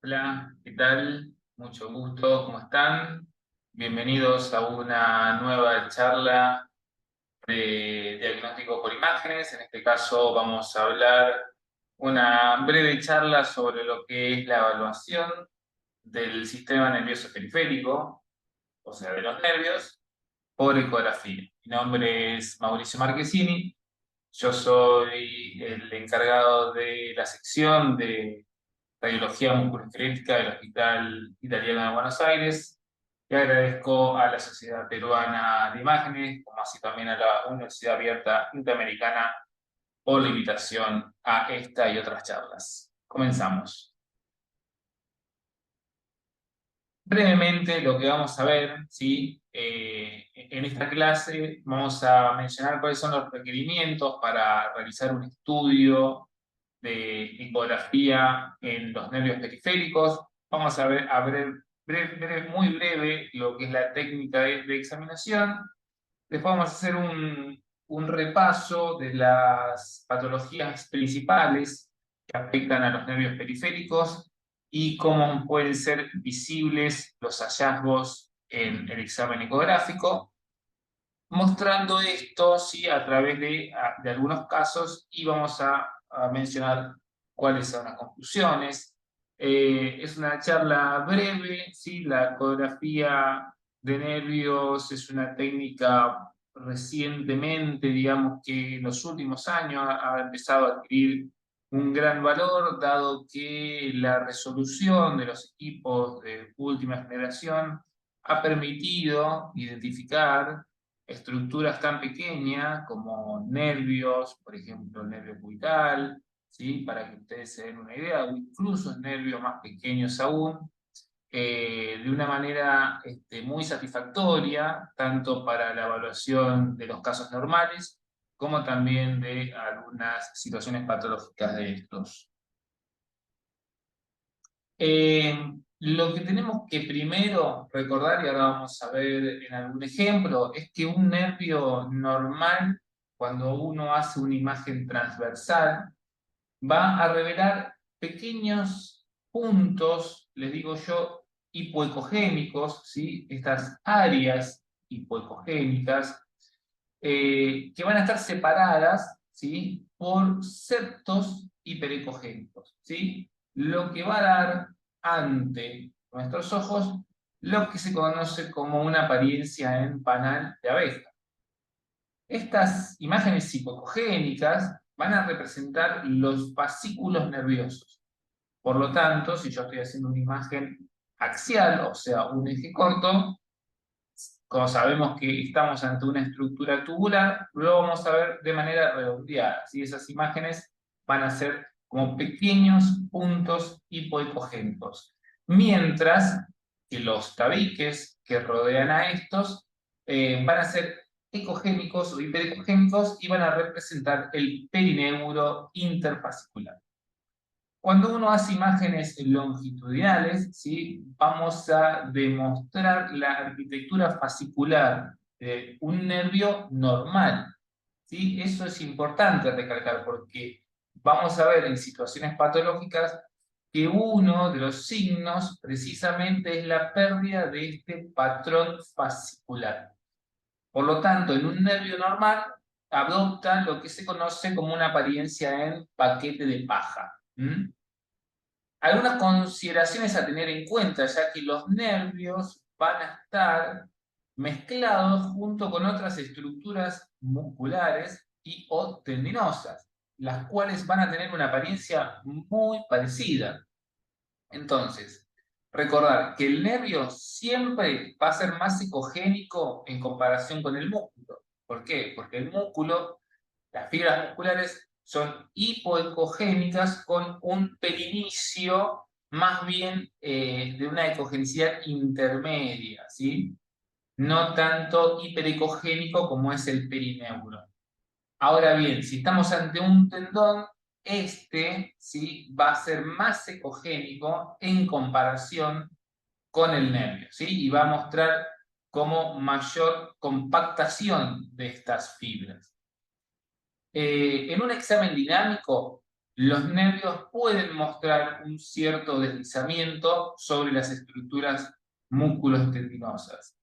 Hola, ¿qué tal? Mucho gusto, ¿cómo están? Bienvenidos a una nueva charla de diagnóstico por imágenes. En este caso vamos a hablar una breve charla sobre lo que es la evaluación del sistema nervioso periférico, o sea, de los nervios, por ecografía. Mi nombre es Mauricio Marchesini, yo soy el encargado de la sección de Radiología Musculoesquelética del Hospital Italiano de Buenos Aires. Y agradezco a la Sociedad Peruana de Imágenes, como así también a la Universidad Abierta Interamericana, por la invitación a esta y otras charlas. Comenzamos. Brevemente, lo que vamos a ver, ¿sí? En esta clase vamos a mencionar cuáles son los requerimientos para realizar un estudio de ecografía en los nervios periféricos. Vamos a ver muy breve lo que es la técnica de examinación. Después vamos a hacer un repaso de las patologías principales que afectan a los nervios periféricos y cómo pueden ser visibles los hallazgos en el examen ecográfico, mostrando esto sí, a través de algunos casos, y vamos a mencionar cuáles son las conclusiones. Es una charla breve, ¿sí? La ecografía de nervios es una técnica recientemente, digamos que en los últimos años ha empezado a adquirir un gran valor, dado que la resolución de los equipos de última generación ha permitido identificar estructuras tan pequeñas como nervios, por ejemplo, el nervio cubital, ¿sí? Para que ustedes se den una idea, o incluso nervios más pequeños aún, de una manera muy satisfactoria, tanto para la evaluación de los casos normales, como también de algunas situaciones patológicas de estos. Eh, lo que tenemos que primero recordar, y ahora vamos a ver en algún ejemplo, es que un nervio normal, cuando uno hace una imagen transversal, va a revelar pequeños puntos, les digo yo, hipoecogémicos, ¿sí? Estas áreas hipoecogémicas, que van a estar separadas, ¿sí? Por septos hiperecogénicos, ¿sí? Lo que va a dar ante nuestros ojos lo que se conoce como una apariencia en panal de abeja. Estas imágenes hipoecogénicas van a representar los fascículos nerviosos. Por lo tanto, si yo estoy haciendo una imagen axial, o sea, un eje corto, como sabemos que estamos ante una estructura tubular, lo vamos a ver de manera redondeada. ¿Sí? Esas imágenes van a ser como pequeños puntos hipoecogénicos. Mientras que los tabiques que rodean a estos van a ser ecogénicos o hiperecogénicos y van a representar el perineuro interfascicular. Cuando uno hace imágenes longitudinales, ¿sí? Vamos a demostrar la arquitectura fascicular de un nervio normal. ¿Sí? Eso es importante recalcar porque vamos a ver en situaciones patológicas que uno de los signos precisamente es la pérdida de este patrón fascicular. Por lo tanto, en un nervio normal adopta lo que se conoce como una apariencia en paquete de paja. Algunas consideraciones a tener en cuenta, ya que los nervios van a estar mezclados junto con otras estructuras musculares y o tendinosas, las cuales van a tener una apariencia muy parecida. Entonces, recordar que el nervio siempre va a ser más ecogénico en comparación con el músculo. ¿Por qué? Porque el músculo, las fibras musculares son hipoecogénicas con un perinicio más bien de una ecogenicidad intermedia, ¿sí? No tanto hiperecogénico como es el perineuro. Ahora bien, si estamos ante un tendón, este ¿sí? Va a ser más ecogénico en comparación con el nervio, ¿sí? Y va a mostrar como mayor compactación de estas fibras. En un examen dinámico, los nervios pueden mostrar un cierto deslizamiento sobre las estructuras músculo-tendinosas.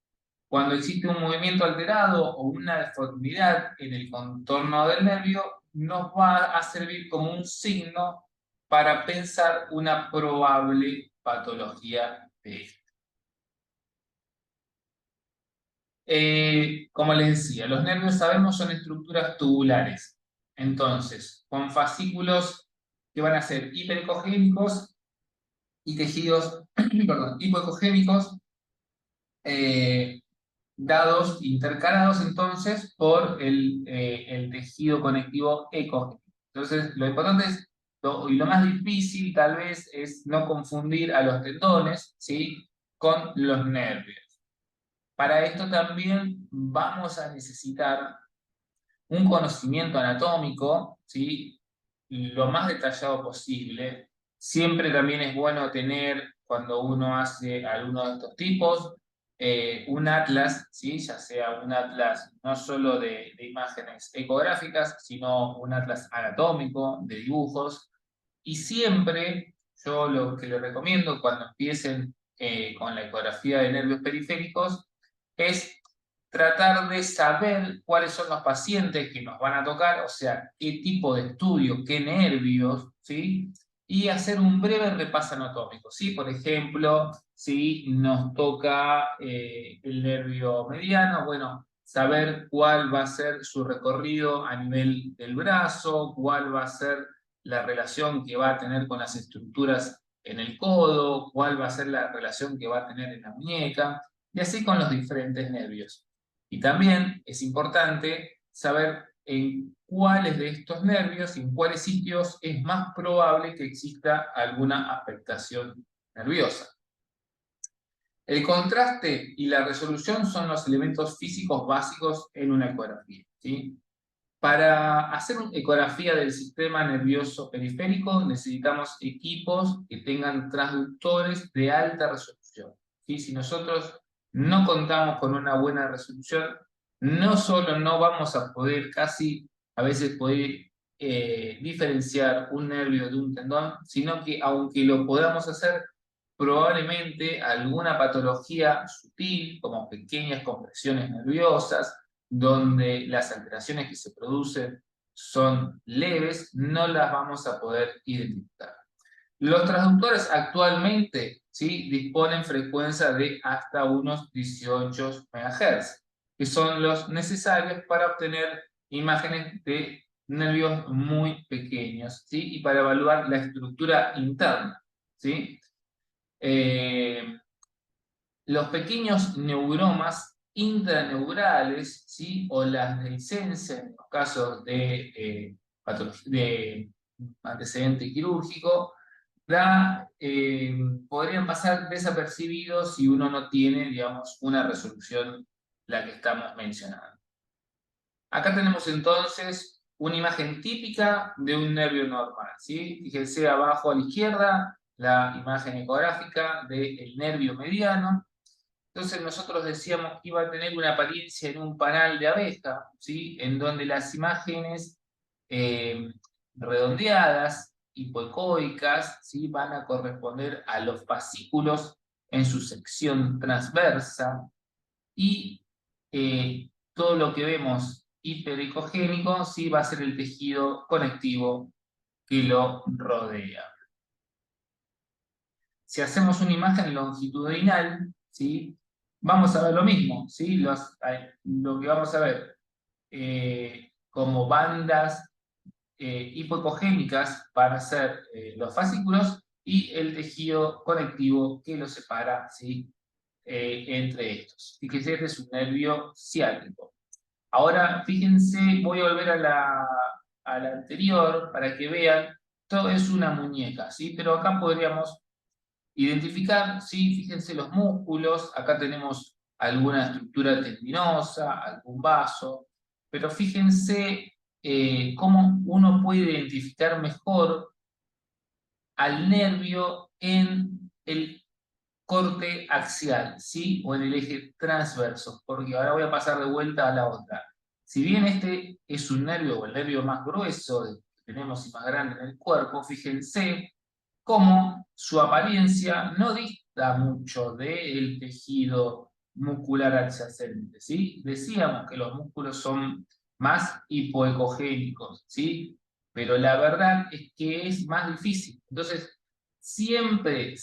Cuando existe un movimiento alterado o una deformidad en el contorno del nervio, nos va a servir como un signo para pensar una probable patología de este. Como les decía, los nervios sabemos son estructuras tubulares. Entonces, con fascículos que van a ser hiperecogénicos y tejidos perdón, hipoecogénicos, dados, intercalados entonces por el tejido conectivo ecogénico. Entonces, lo importante es, y lo más difícil tal vez es no confundir a los tendones, ¿sí?, con los nervios. Para esto también vamos a necesitar un conocimiento anatómico, ¿sí?, lo más detallado posible. Siempre también es bueno tener, cuando uno hace alguno de estos tipos, un atlas, ¿sí?, ya sea un atlas no solo de imágenes ecográficas, sino un atlas anatómico, de dibujos. Y siempre, yo lo que les recomiendo cuando empiecen con la ecografía de nervios periféricos es tratar de saber cuáles son los pacientes que nos van a tocar, o sea, qué tipo de estudio, qué nervios, ¿sí? Y hacer un breve repaso anatómico, ¿sí? Por ejemplo, si nos toca el nervio mediano, bueno, saber cuál va a ser su recorrido a nivel del brazo, cuál va a ser la relación que va a tener con las estructuras en el codo, cuál va a ser la relación que va a tener en la muñeca, y así con los diferentes nervios. Y también es importante saber en cuáles de estos nervios y en cuáles sitios es más probable que exista alguna afectación nerviosa. El contraste y la resolución son los elementos físicos básicos en una ecografía, ¿sí? Para hacer una ecografía del sistema nervioso periférico necesitamos equipos que tengan transductores de alta resolución, ¿sí? Si nosotros no contamos con una buena resolución, no solo no vamos a poder casi a veces poder diferenciar un nervio de un tendón, sino que aunque lo podamos hacer, probablemente alguna patología sutil, como pequeñas compresiones nerviosas, donde las alteraciones que se producen son leves, no las vamos a poder identificar. Los transductores actualmente, ¿sí?, disponen frecuencia de hasta unos 18 MHz, que son los necesarios para obtener imágenes de nervios muy pequeños, ¿sí?, y para evaluar la estructura interna, ¿sí? Los pequeños neuromas intraneurales, ¿sí?, o las dehiscencias, en los casos de antecedente quirúrgico, podrían pasar desapercibidos si uno no tiene, digamos, una resolución la que estamos mencionando. Acá tenemos entonces una imagen típica de un nervio normal, ¿sí? Fíjense abajo a la izquierda la imagen ecográfica del nervio mediano. Entonces nosotros decíamos que iba a tener una apariencia en un panal de abeja, ¿sí?, en donde las imágenes eh, redondeadas, hipoecoicas, ¿sí?, van a corresponder a los fascículos en su sección transversa, y todo lo que vemos hiperecogénico, ¿sí?, va a ser el tejido conectivo que lo rodea. Si hacemos una imagen longitudinal, ¿sí?, vamos a ver lo mismo, ¿sí? Lo que vamos a ver como bandas hipoecogénicas van a ser los fascículos y el tejido conectivo que los separa, ¿sí?, entre estos. Fíjense, este es un nervio ciático. Ahora, fíjense, voy a volver a la anterior para que vean, todo es una muñeca, ¿sí? Pero acá podríamos identificar, ¿sí? Fíjense los músculos, acá tenemos alguna estructura tendinosa, algún vaso, pero fíjense cómo uno puede identificar mejor al nervio en el corte axial, ¿sí?, o en el eje transverso, porque ahora voy a pasar de vuelta a la otra. Si bien este es un nervio o el nervio más grueso tenemos y más grande en el cuerpo, fíjense cómo su apariencia no dista mucho del tejido muscular adyacente, ¿sí? Decíamos que los músculos son más hipoecogénicos, ¿sí? Pero la verdad es que es más difícil. Entonces, siempre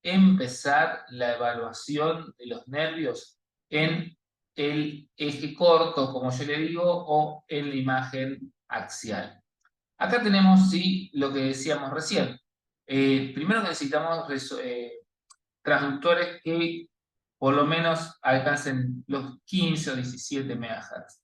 empezar la evaluación de los nervios en el eje corto, como yo le digo, o en la imagen axial. Acá tenemos, sí, lo que decíamos recién. Primero necesitamos transductores que por lo menos alcancen los 15 o 17 MHz.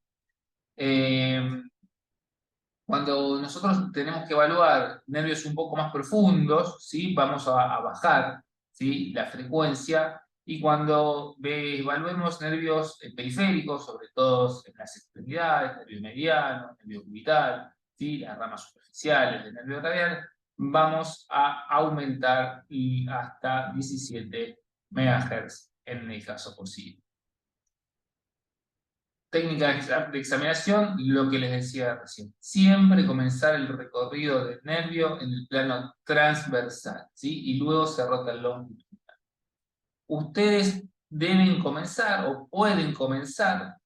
Cuando nosotros tenemos que evaluar nervios un poco más profundos, ¿sí? Vamos a bajar, ¿sí? La frecuencia, y cuando evaluemos nervios periféricos, sobre todo en las extremidades, nervio mediano, nervio cubital, ¿sí? Las ramas superficiales del nervio radial, vamos a aumentar hasta 17 MHz en el caso posible. Técnica de examinación, lo que les decía recién. Siempre comenzar el recorrido del nervio en el plano transversal, ¿sí? Y luego se rota el longitudinal. Ustedes deben comenzar o pueden comenzar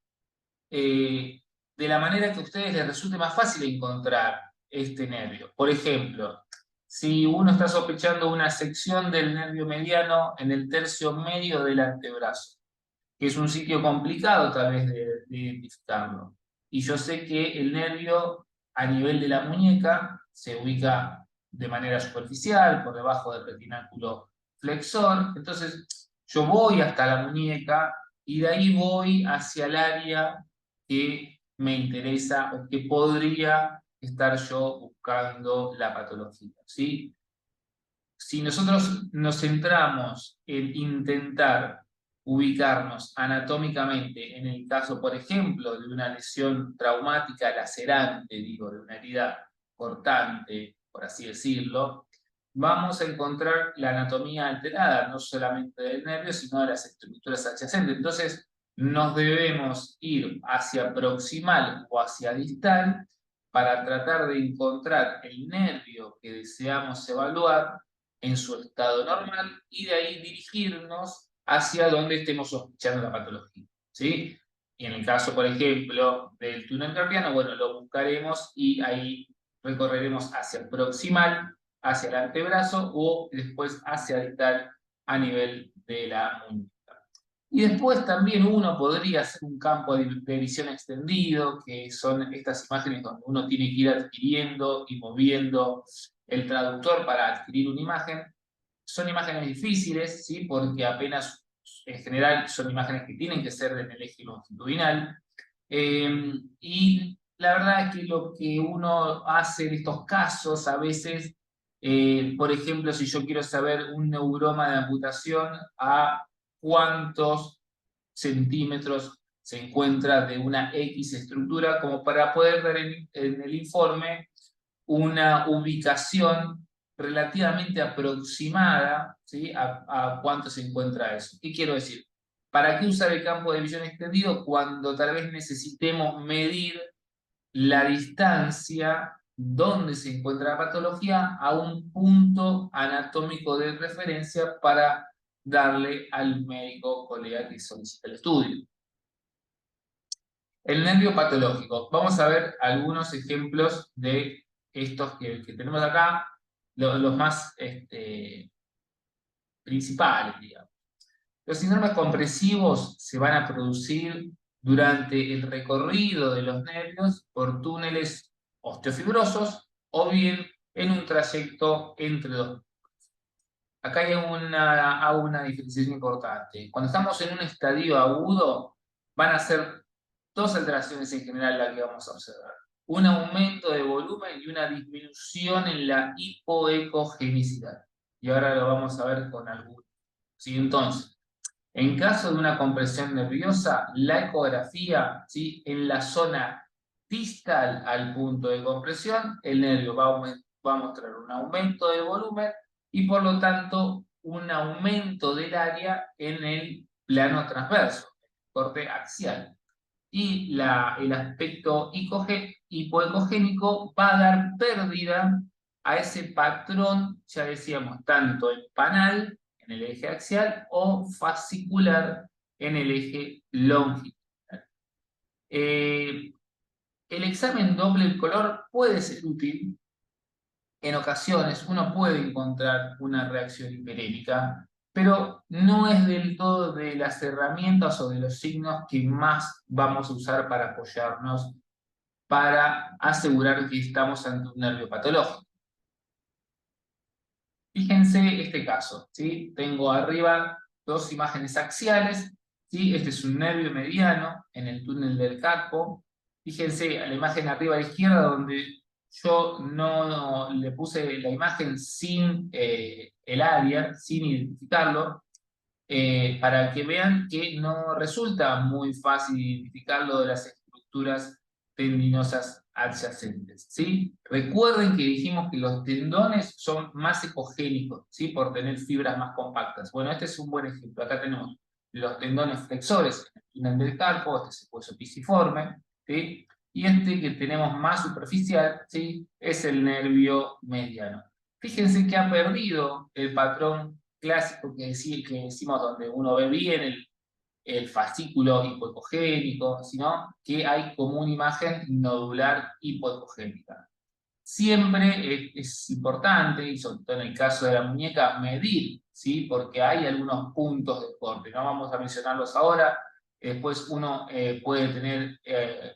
de la manera que a ustedes les resulte más fácil encontrar este nervio. Por ejemplo, si uno está sospechando una sección del nervio mediano en el tercio medio del antebrazo, que es un sitio complicado tal vez de identificarlo. Y yo sé que el nervio a nivel de la muñeca se ubica de manera superficial, por debajo del retináculo flexor. Entonces yo voy hasta la muñeca y de ahí voy hacia el área que me interesa o que podría estar yo buscando la patología, ¿sí? Si nosotros nos centramos en intentar ubicarnos anatómicamente en el caso, por ejemplo, de una lesión traumática lacerante, digo, de una herida cortante, por así decirlo, vamos a encontrar la anatomía alterada, no solamente del nervio, sino de las estructuras adyacentes. Entonces, nos debemos ir hacia proximal o hacia distal para tratar de encontrar el nervio que deseamos evaluar en su estado normal y de ahí dirigirnos hacia donde estemos sospechando la patología, ¿sí? Y en el caso, por ejemplo, del túnel carpiano, bueno, lo buscaremos y ahí recorreremos hacia el proximal, hacia el antebrazo o después hacia distal a nivel de la muñeca. Y después también uno podría hacer un campo de visión extendido, que son estas imágenes donde uno tiene que ir adquiriendo y moviendo el traductor para adquirir una imagen. Son imágenes difíciles, ¿sí? Porque apenas, en general, son imágenes que tienen que ser en el eje longitudinal. Y la verdad es que lo que uno hace en estos casos, a veces, por ejemplo, si yo quiero saber un neuroma de amputación, a cuántos centímetros se encuentra de una X estructura, como para poder dar en el informe una ubicación relativamente aproximada, ¿sí? A cuánto se encuentra eso. ¿Qué quiero decir? ¿Para qué usar el campo de visión extendido cuando tal vez necesitemos medir la distancia donde se encuentra la patología a un punto anatómico de referencia para darle al médico colega que solicita el estudio? El nervio patológico. Vamos a ver algunos ejemplos de estos que tenemos acá, los más principales, digamos. Los síndromes compresivos se van a producir durante el recorrido de los nervios por túneles osteofibrosos o bien en un trayecto entre dos. Acá hago una diferenciación importante. Cuando estamos en un estadio agudo, van a ser dos alteraciones en general las que vamos a observar. Un aumento de volumen y una disminución en la hipoecogenicidad. Y ahora lo vamos a ver con algunos. ¿Sí? Entonces, en caso de una compresión nerviosa, la ecografía, ¿sí? En la zona distal al punto de compresión, el nervio va a mostrar un aumento de volumen y por lo tanto un aumento del área en el plano transverso, corte axial. y el aspecto hipoecogénico va a dar pérdida a ese patrón, ya decíamos, tanto en panal, en el eje axial, o fascicular en el eje longitudinal. Eh, el examen doble color puede ser útil. En ocasiones uno puede encontrar una reacción hiperémica, pero no es del todo de las herramientas o de los signos que más vamos a usar para apoyarnos para asegurar que estamos ante un nervio patológico. Fíjense este caso, ¿sí? Tengo arriba dos imágenes axiales, ¿sí? Este es un nervio mediano en el túnel del carpo. Fíjense a la imagen arriba a la izquierda donde yo no le puse la imagen sin el área, sin identificarlo, para que vean que no resulta muy fácil identificarlo de las estructuras tendinosas adyacentes, ¿sí? Recuerden que dijimos que los tendones son más ecogénicos, ¿sí? Por tener fibras más compactas. Bueno, este es un buen ejemplo. Acá tenemos los tendones flexores en el túnel del carpo, este es el hueso pisiforme, ¿sí? Y este que tenemos más superficial, ¿sí? Es el nervio mediano. Fíjense que ha perdido el patrón clásico que decimos donde uno ve bien el fascículo hipoecogénico, sino que hay como una imagen nodular hipoecogénica. Siempre es importante, y sobre todo en el caso de la muñeca, medir, ¿sí? Porque hay algunos puntos de corte, no vamos a mencionarlos ahora, después uno puede tener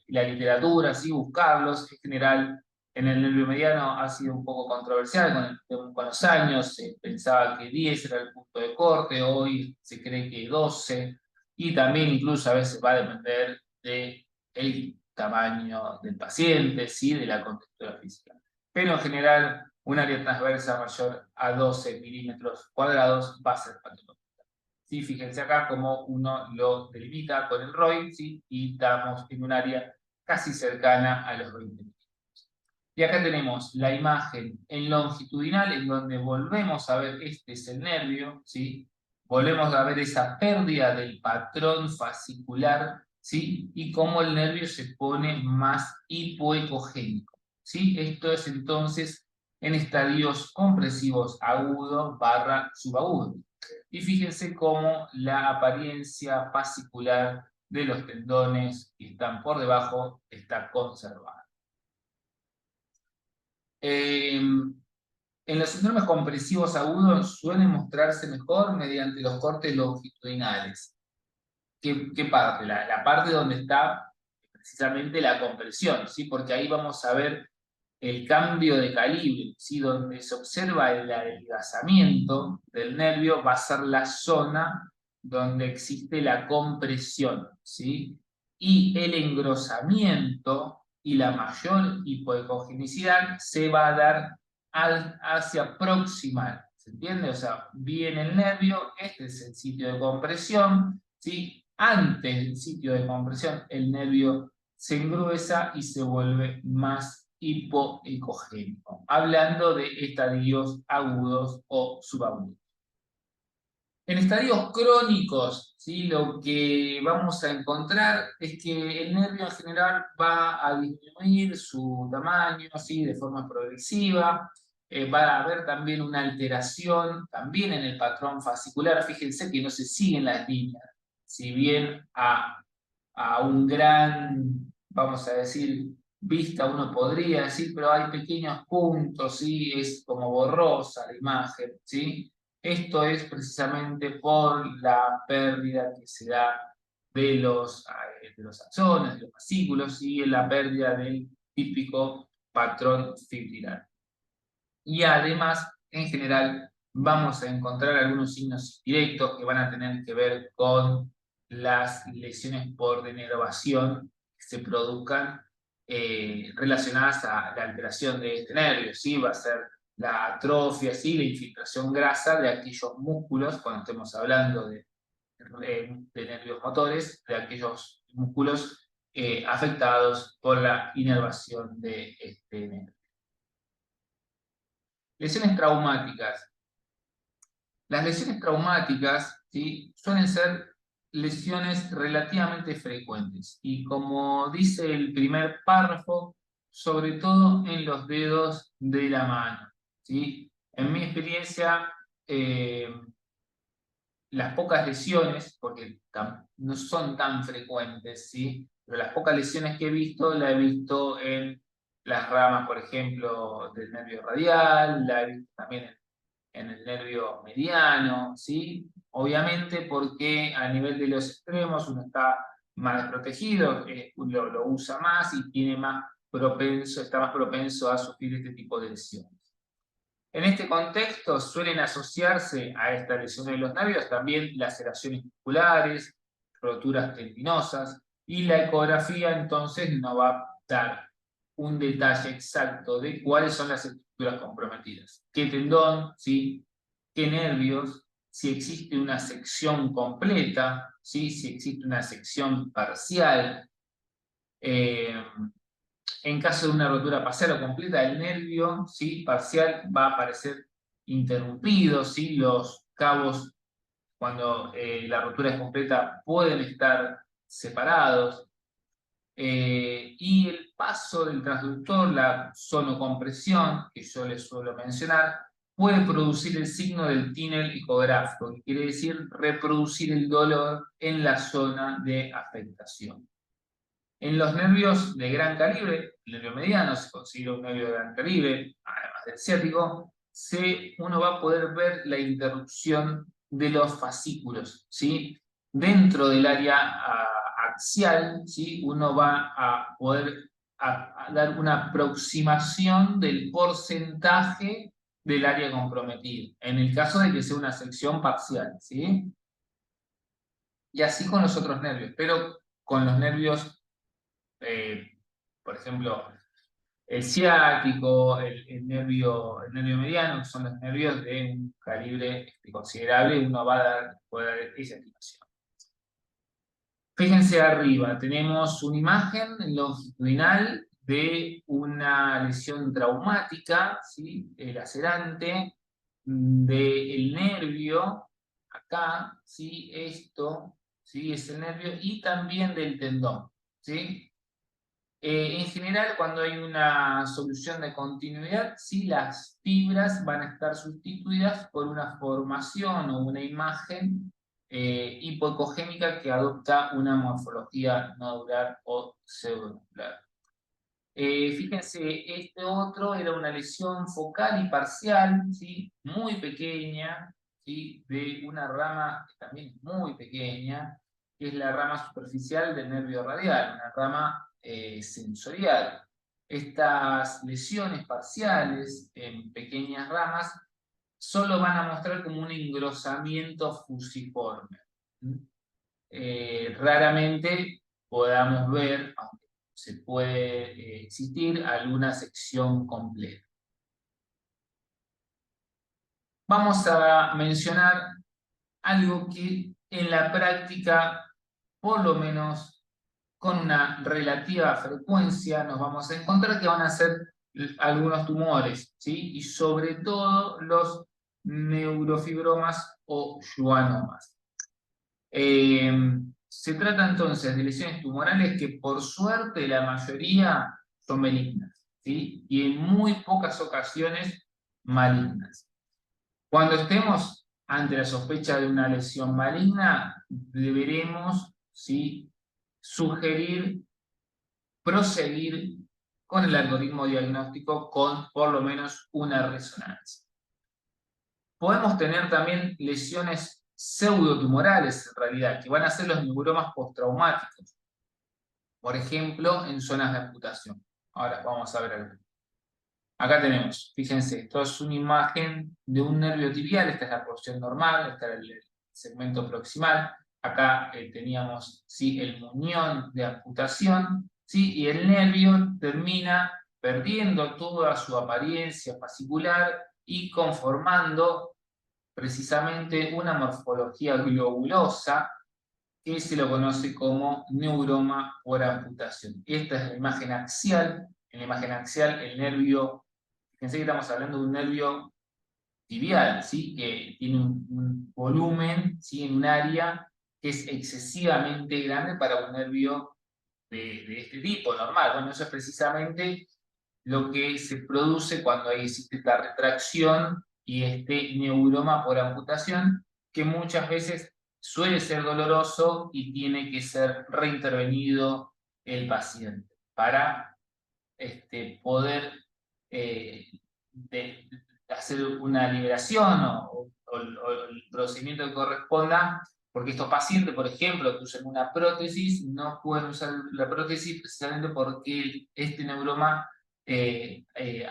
la literatura, ¿sí? Buscarlos, en general en el nervio mediano ha sido un poco controversial, con los años se pensaba que 10 era el punto de corte, hoy se cree que 12, y también incluso a veces va a depender del tamaño del paciente, ¿sí? De la contextura física. Pero en general, un área transversa mayor a 12 milímetros cuadrados va a ser patológica. ¿Sí? Fíjense acá cómo uno lo delimita con el ROI, ¿sí? Y estamos en un área casi cercana a los 20 milímetros. Y acá tenemos la imagen en longitudinal, en donde volvemos a ver, este es el nervio, ¿sí? Volvemos a ver esa pérdida del patrón fascicular, ¿sí? Y cómo el nervio se pone más hipoecogénico, ¿sí? Esto es entonces en estadios compresivos agudo barra subagudo. Y fíjense cómo la apariencia fascicular de los tendones que están por debajo está conservada. En los síndromes compresivos agudos suelen mostrarse mejor mediante los cortes longitudinales. ¿Qué parte? La parte donde está precisamente la compresión, ¿sí? Porque ahí vamos a ver el cambio de calibre, ¿sí? Donde se observa el adelgazamiento del nervio va a ser la zona donde existe la compresión, ¿sí? Y el engrosamiento y la mayor hipoecogenicidad se va a dar hacia proximal, ¿se entiende? O sea, viene el nervio, este es el sitio de compresión, ¿sí? Antes del sitio de compresión, el nervio se engruesa y se vuelve más hipoecogénico, hablando de estadios agudos o subagudos. En estadios crónicos, ¿sí? Lo que vamos a encontrar es que el nervio en general va a disminuir su tamaño, ¿sí? De forma progresiva. Va a haber también una alteración también en el patrón fascicular. Fíjense que no se siguen las líneas. Si bien a un gran, vamos a decir, vista uno podría decir, pero hay pequeños puntos, ¿sí? Es como borrosa la imagen, ¿sí? Esto es precisamente por la pérdida que se da de los axones, de los fascículos y la pérdida del típico patrón fibrilar. Y además, en general, vamos a encontrar algunos signos directos que van a tener que ver con las lesiones por denervación que se produzcan relacionadas a la alteración de este nervio, ¿sí? Va a ser la atrofia, ¿sí? La infiltración grasa de aquellos músculos, cuando estemos hablando de nervios motores, de aquellos músculos afectados por la inervación de este nervio. Lesiones traumáticas. Las lesiones traumáticas, ¿sí? Suelen ser lesiones relativamente frecuentes. Y como dice el primer párrafo, sobre todo en los dedos de la mano, ¿sí? En mi experiencia, las pocas lesiones, porque no son tan frecuentes, ¿sí? Pero las pocas lesiones que he visto, la he visto en las ramas, por ejemplo, del nervio radial, la he visto también en el nervio mediano, ¿sí? Obviamente porque a nivel de los extremos uno está más desprotegido, lo usa más y tiene está más propenso a sufrir este tipo de lesiones. En este contexto suelen asociarse a esta lesión de los nervios también laceraciones musculares, roturas tendinosas, y la ecografía entonces nos va a dar un detalle exacto de cuáles son las estructuras comprometidas. ¿Qué tendón? ¿Sí? ¿Qué nervios? Si existe una sección completa, ¿sí? Si existe una sección parcial. En caso de una rotura parcial o completa, el nervio, ¿sí? Parcial va a aparecer interrumpido, ¿sí? Los cabos, cuando la rotura es completa, pueden estar separados. Y el paso del transductor, la sonocompresión, que yo les suelo mencionar, puede producir el signo del túnel ecográfico, que quiere decir reproducir el dolor en la zona de afectación. En los nervios de gran calibre, el nervio mediano se considera un nervio de gran calibre, además del ciático, uno va a poder ver la interrupción de los fascículos, ¿sí? Dentro del área axial, ¿sí? Uno va a poder a dar una aproximación del porcentaje del área comprometida, en el caso de que sea una sección parcial, ¿sí? Y así con los otros nervios, pero con los nervios por ejemplo, el ciático, el nervio mediano, que son los nervios de un calibre considerable, uno va a poder dar esa estimación. Fíjense arriba, tenemos una imagen longitudinal de una lesión traumática, ¿sí? Lacerante, del nervio, acá, ¿sí? Esto, ¿sí? Es el nervio, y también del tendón, ¿sí? En general, cuando hay una solución de continuidad, sí, las fibras van a estar sustituidas por una formación o una imagen hipoecogémica que adopta una morfología nodular o pseudonodular. Fíjense, este otro era una lesión focal y parcial, ¿sí? Muy pequeña, ¿sí? De una rama que también es muy pequeña, que es la rama superficial del nervio radial, una rama sensorial. Estas lesiones parciales en pequeñas ramas solo van a mostrar como un engrosamiento fusiforme. Raramente podamos ver, aunque se puede existir, alguna sección completa. Vamos a mencionar algo que en la práctica, por lo menos con una relativa frecuencia, nos vamos a encontrar que van a ser algunos tumores, ¿sí? Y sobre todo los neurofibromas o schwannomas. Se trata entonces de lesiones tumorales que por suerte la mayoría son benignas, ¿sí? Y en muy pocas ocasiones malignas. Cuando estemos ante la sospecha de una lesión maligna, deberemos, ¿sí? Sugerir, proseguir con el algoritmo diagnóstico con por lo menos una resonancia. Podemos tener también lesiones pseudotumorales, en realidad, que van a ser los neuromas postraumáticos. Por ejemplo, en zonas de amputación. Ahora vamos a ver algo. Acá tenemos, fíjense, esto es una imagen de un nervio tibial, esta es la porción normal, este era el segmento proximal. Acá teníamos, ¿sí? El muñón de amputación, ¿sí? Y el nervio termina perdiendo toda su apariencia fascicular y conformando precisamente una morfología globulosa que se lo conoce como neuroma por amputación. Esta es la imagen axial. En la imagen axial, el nervio, fíjense que estamos hablando de un nervio tibial, ¿sí? Que tiene un volumen, ¿sí? En un área que es excesivamente grande para un nervio de este tipo, normal. Bueno, eso es precisamente lo que se produce cuando existe esta retracción y este neuroma por amputación, que muchas veces suele ser doloroso y tiene que ser reintervenido el paciente para poder eh, hacer una liberación o el procedimiento que corresponda, porque estos pacientes, por ejemplo, que usan una prótesis, no pueden usar la prótesis precisamente porque este neuroma,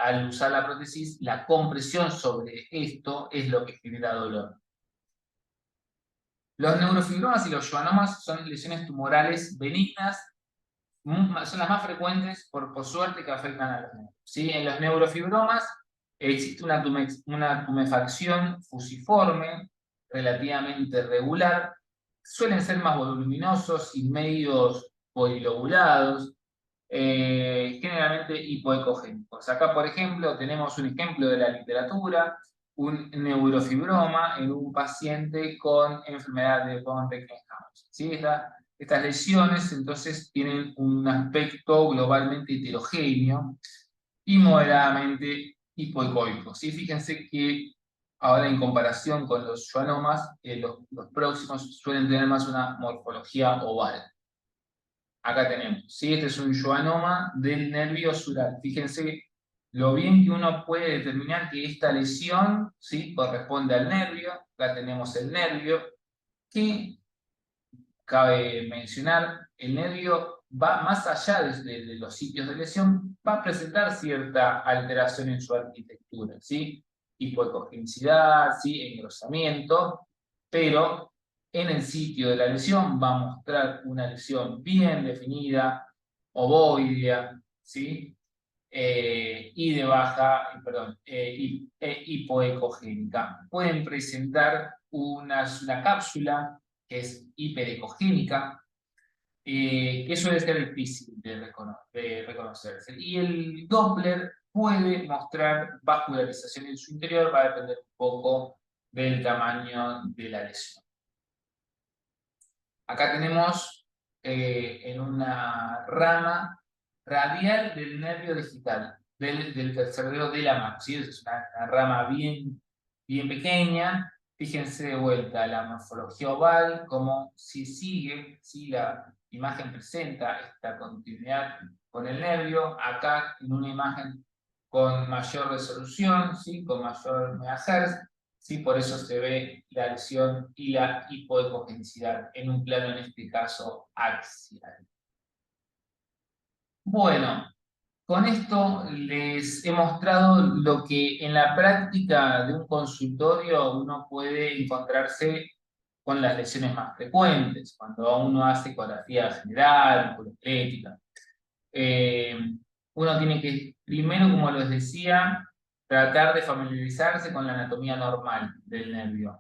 al usar la prótesis, la compresión sobre esto es lo que genera dolor. Los neurofibromas y los schwannomas son lesiones tumorales benignas, son las más frecuentes, por suerte, que afectan a los nervios. ¿Sí? En los neurofibromas existe una tumefacción fusiforme relativamente regular. Suelen ser más voluminosos y medios polilobulados, generalmente hipoecogénicos. Acá, por ejemplo, tenemos un ejemplo de la literatura, un neurofibroma en un paciente con enfermedad de von Reichenhausen. ¿Sí? Estas lesiones entonces tienen un aspecto globalmente heterogéneo y moderadamente hipoecoico. ¿Sí? Fíjense que ahora en comparación con los schwannomas, los próximos suelen tener más una morfología oval. Acá tenemos, ¿sí? Este es un schwannoma del nervio sural. Fíjense lo bien que uno puede determinar que esta lesión, ¿sí?, corresponde al nervio. Acá tenemos el nervio, que cabe mencionar, el nervio va más allá de los sitios de lesión, va a presentar cierta alteración en su arquitectura, ¿sí? Hipoecogenicidad, ¿sí? Engrosamiento, pero en el sitio de la lesión va a mostrar una lesión bien definida, ovoidea, ¿sí? Y de baja, perdón, hipoecogénica. Pueden presentar una cápsula que es hiperecogénica, que suele ser difícil de reconocerse. Y el Doppler puede mostrar vascularización en su interior, va a depender un poco del tamaño de la lesión. Acá tenemos en una rama radial del nervio digital, del tercer dedo de la mano. ¿Sí? Es una rama bien pequeña. Fíjense de vuelta la morfología oval, como si sigue, si la imagen presenta esta continuidad con el nervio. Acá en una imagen con mayor resolución, ¿sí?, con mayor megahertz. ¿Sí? Por eso se ve la lesión y la hipoecogenicidad en un plano, en este caso, axial. Bueno, con esto les he mostrado lo que en la práctica de un consultorio uno puede encontrarse con las lesiones más frecuentes, cuando uno hace ecografía general, musculoesquelética. Uno tiene que, primero, como les decía, tratar de familiarizarse con la anatomía normal del nervio.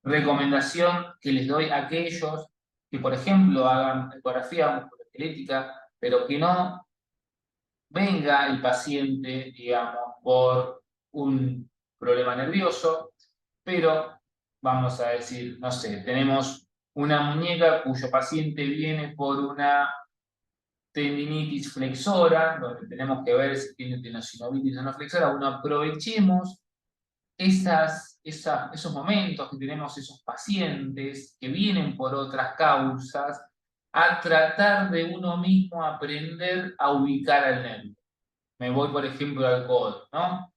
Recomendación que les doy a aquellos que, por ejemplo, hagan ecografía musculoesquelética, pero que no venga el paciente, digamos, por un problema nervioso, pero vamos a decir, no sé, tenemos una muñeca cuyo paciente viene por una tendinitis flexora, donde tenemos que ver si tiene tenosinovitis o no flexora. Bueno, aprovechemos esos momentos que tenemos esos pacientes que vienen por otras causas, a tratar de uno mismo aprender a ubicar al nervio. Me voy, por ejemplo, al codo, ¿no?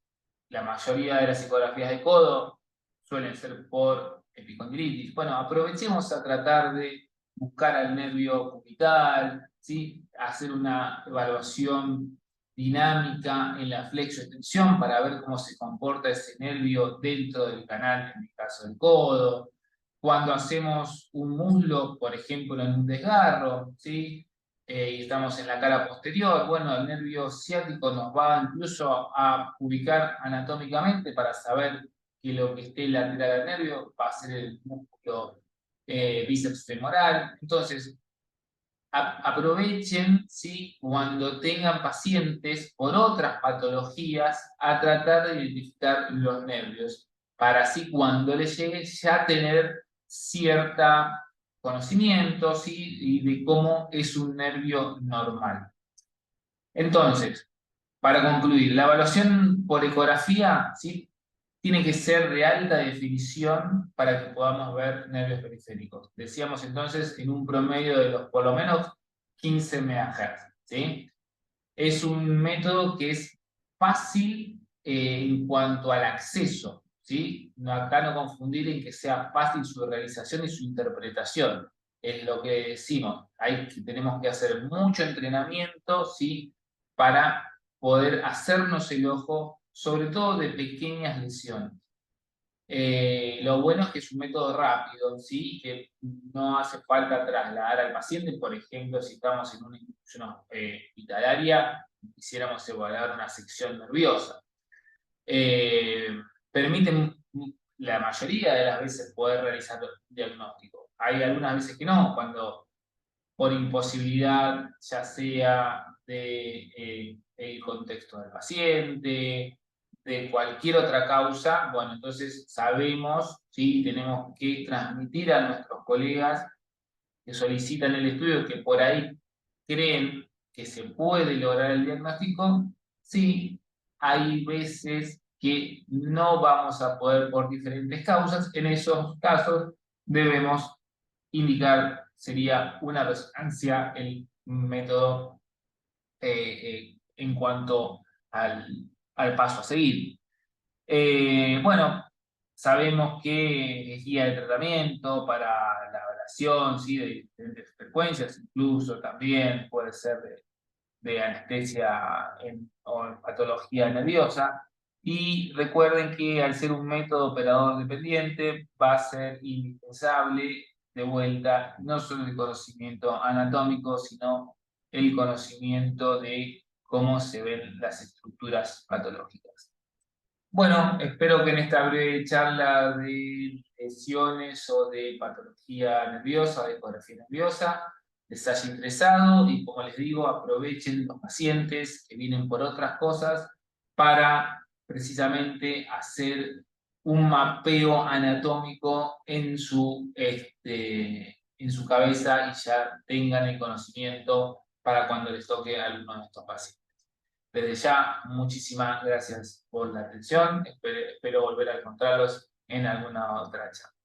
La mayoría de las ecografías de codo suelen ser por epicondilitis. Bueno, aprovechemos a tratar de buscar al nervio cubital, ¿sí? Hacer una evaluación dinámica en la flexoextensión para ver cómo se comporta ese nervio dentro del canal, en el caso del codo. Cuando hacemos un muslo, por ejemplo, en un desgarro, ¿sí?, y estamos en la cara posterior, bueno, el nervio ciático nos va incluso a ubicar anatómicamente para saber que lo que esté lateral del nervio va a ser el músculo bíceps femoral. Entonces, aprovechen, ¿sí?, cuando tengan pacientes por otras patologías, a tratar de identificar los nervios, para así cuando les llegue ya tener cierta conocimientos, ¿sí? Y de cómo es un nervio normal. Entonces, para concluir, la evaluación por ecografía, ¿sí? Tiene que ser de alta definición para que podamos ver nervios periféricos. Decíamos entonces en un promedio de los por lo menos 15 MHz, ¿sí? Es un método que es fácil en cuanto al acceso, ¿sí? Acá no confundir en que sea fácil su realización y su interpretación. Es lo que decimos. Tenemos que hacer mucho entrenamiento, ¿sí? Para poder hacernos el ojo, sobre todo de pequeñas lesiones. Lo bueno es que es un método rápido, ¿sí? Que no hace falta trasladar al paciente. Por ejemplo, si estamos en una institución hospitalaria, quisiéramos evaluar una sección nerviosa. Eh, Permiten la mayoría de las veces poder realizar diagnóstico. Hay algunas veces que no, cuando por imposibilidad, ya sea de el contexto del paciente, de cualquier otra causa, bueno, entonces sabemos, ¿sí? Tenemos que transmitir a nuestros colegas que solicitan el estudio, que por ahí creen que se puede lograr el diagnóstico, sí, hay veces que no vamos a poder por diferentes causas. En esos casos debemos indicar, sería una resonancia, el método en cuanto al paso a seguir. Bueno, sabemos que es guía de tratamiento para la ablación, ¿sí? De diferentes frecuencias, incluso también puede ser de anestesia o en patología nerviosa. Y recuerden que al ser un método operador dependiente, va a ser indispensable de vuelta no solo el conocimiento anatómico, sino el conocimiento de cómo se ven las estructuras patológicas. Bueno, espero que en esta breve charla de lesiones o de patología nerviosa, de ecografía nerviosa, les haya interesado y como les digo, aprovechen los pacientes que vienen por otras cosas para precisamente hacer un mapeo anatómico en su cabeza y ya tengan el conocimiento para cuando les toque a alguno de estos pacientes. Desde ya, muchísimas gracias por la atención. Espero volver a encontrarlos en alguna otra charla.